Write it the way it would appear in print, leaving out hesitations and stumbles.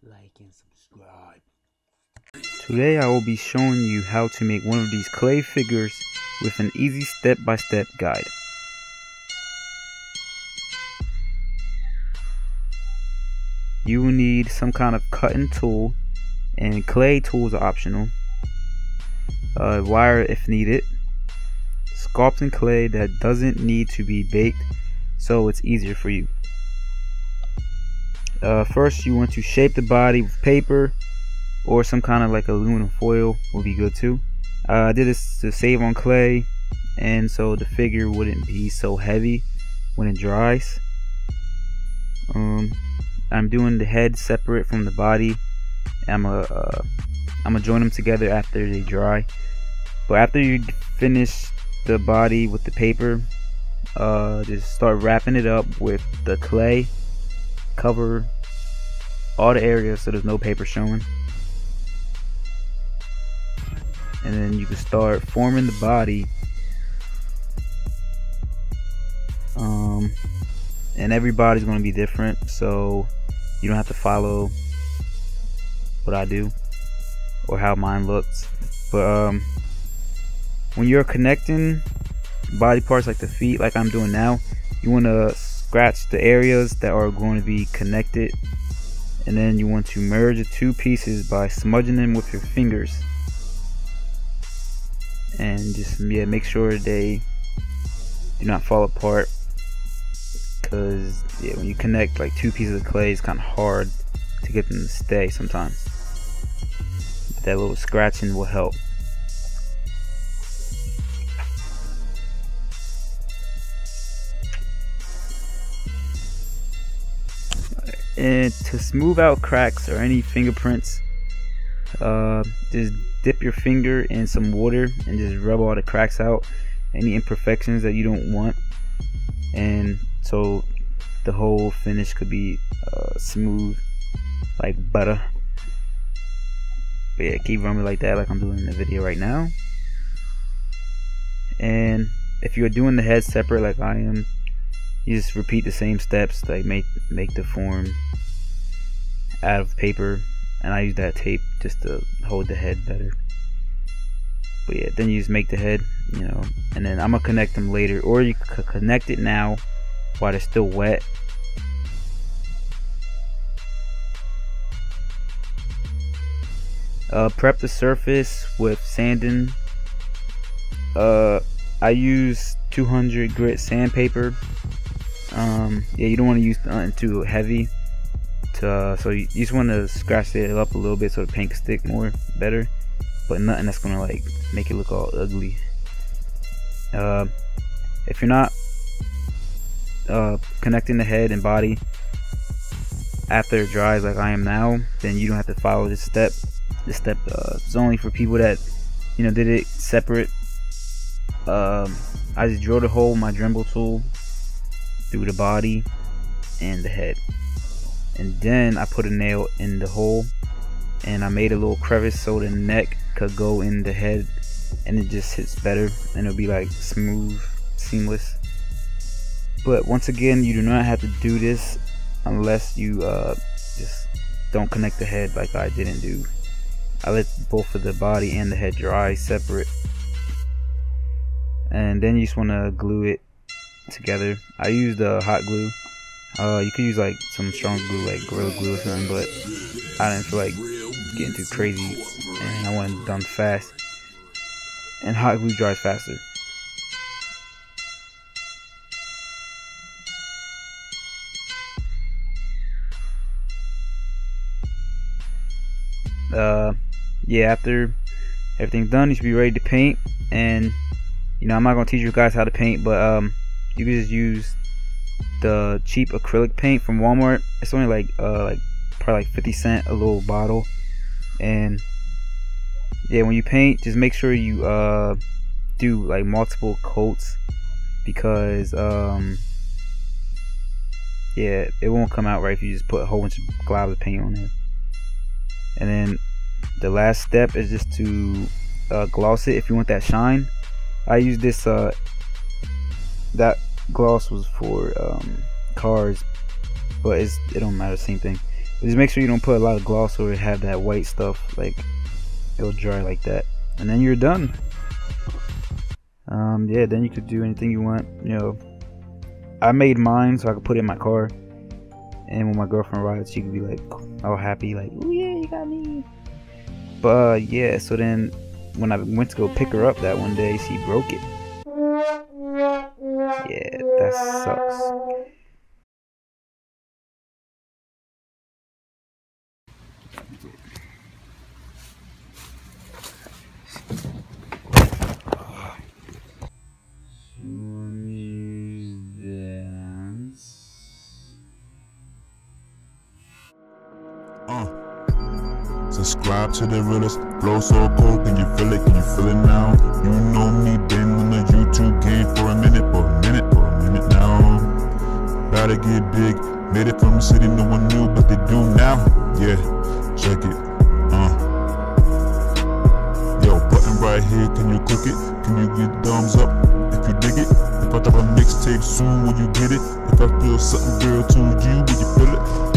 like and subscribe. Today I will be showing you how to make one of these clay figures with an easy step-by-step guide. You will need some kind of cutting tool, and clay tools are optional. Wire if needed. Sculpting clay that doesn't need to be baked, so it's easier for you. First, you want to shape the body with paper or some kind of like aluminum foil will be good too. I did this to save on clay, and so the figure wouldn't be so heavy when it dries. I'm doing the head separate from the body. I'm gonna join them together after they dry. But after you finish the body with the paper, just start wrapping it up with the clay. Cover all the areas so there's no paper showing, and then you can start forming the body. And everybody's going to be different, so you don't have to follow what I do or how mine looks. But when you're connecting body parts like the feet, like I'm doing now, you want to scratch the areas that are going to be connected, and then you want to merge the two pieces by smudging them with your fingers, and just make sure they do not fall apart, because when you connect like two pieces of clay, it's kind of hard to get them to stay sometimes. But that little scratching will help. And to smooth out cracks or any fingerprints, just dip your finger in some water and just rub all the cracks out, any imperfections that you don't want, and so the whole finish could be smooth like butter. But yeah, keep rubbing like that, like I'm doing in the video right now. And if you're doing the head separate like I am, you just repeat the same steps, like make the form out of paper, and I use that tape just to hold the head better. But yeah, then you just make the head, and then I'm gonna connect them later, or you could connect it now while they're still wet. Prep the surface with sanding. I use 200 grit sandpaper. Yeah, you don't want to use nothing too heavy, so you just want to scratch it up a little bit so the paint can stick more better, but nothing that's gonna like make it look all ugly. If you're not connecting the head and body after it dries like I am now, then you don't have to follow this step. This step is only for people that did it separate. I just drilled a hole with my Dremel tool through the body and the head, and then I put a nail in the hole, and I made a little crevice so the neck could go in the head, and it just hits better, and it'll be like smooth, seamless. But once again, you do not have to do this unless you just don't connect the head like I didn't do. I let both of the body and the head dry separate, and then you just want to glue it together. I used hot glue. You could use like some strong glue like Gorilla Glue or something, but I didn't feel like getting too crazy, and I wanted it done fast, and hot glue dries faster. Yeah, after everything's done, you should be ready to paint. And I'm not gonna teach you guys how to paint, but you can just use the cheap acrylic paint from Walmart. It's only like probably like 50 cents a little bottle. And yeah, when you paint, just make sure you do like multiple coats, because yeah, it won't come out right if you just put a whole bunch of globs of paint on there. And then the last step is just to gloss it if you want that shine. I use this that gloss was for cars, but it don't matter, same thing. But just make sure you don't put a lot of gloss or have that white stuff, like it'll dry like that, and then you're done. Yeah, then you could do anything you want. You know, I made mine so I could put it in my car, and when my girlfriend rides, she could be like all happy, like, oh yeah, you got me. But yeah, so then when I went to go pick her up that one day, she broke it. Yeah, that sucks. Subscribe to the realest, flow so cold, can you feel it, now? You know me, been on the YouTube game for a minute now. About to get big, made it from the city, no one knew, but they do now. Yeah, check it, Yo, button right here, can you click it? Can you get thumbs up if you dig it? If I drop a mixtape soon, will you get it? If I feel something real to you, will you feel it?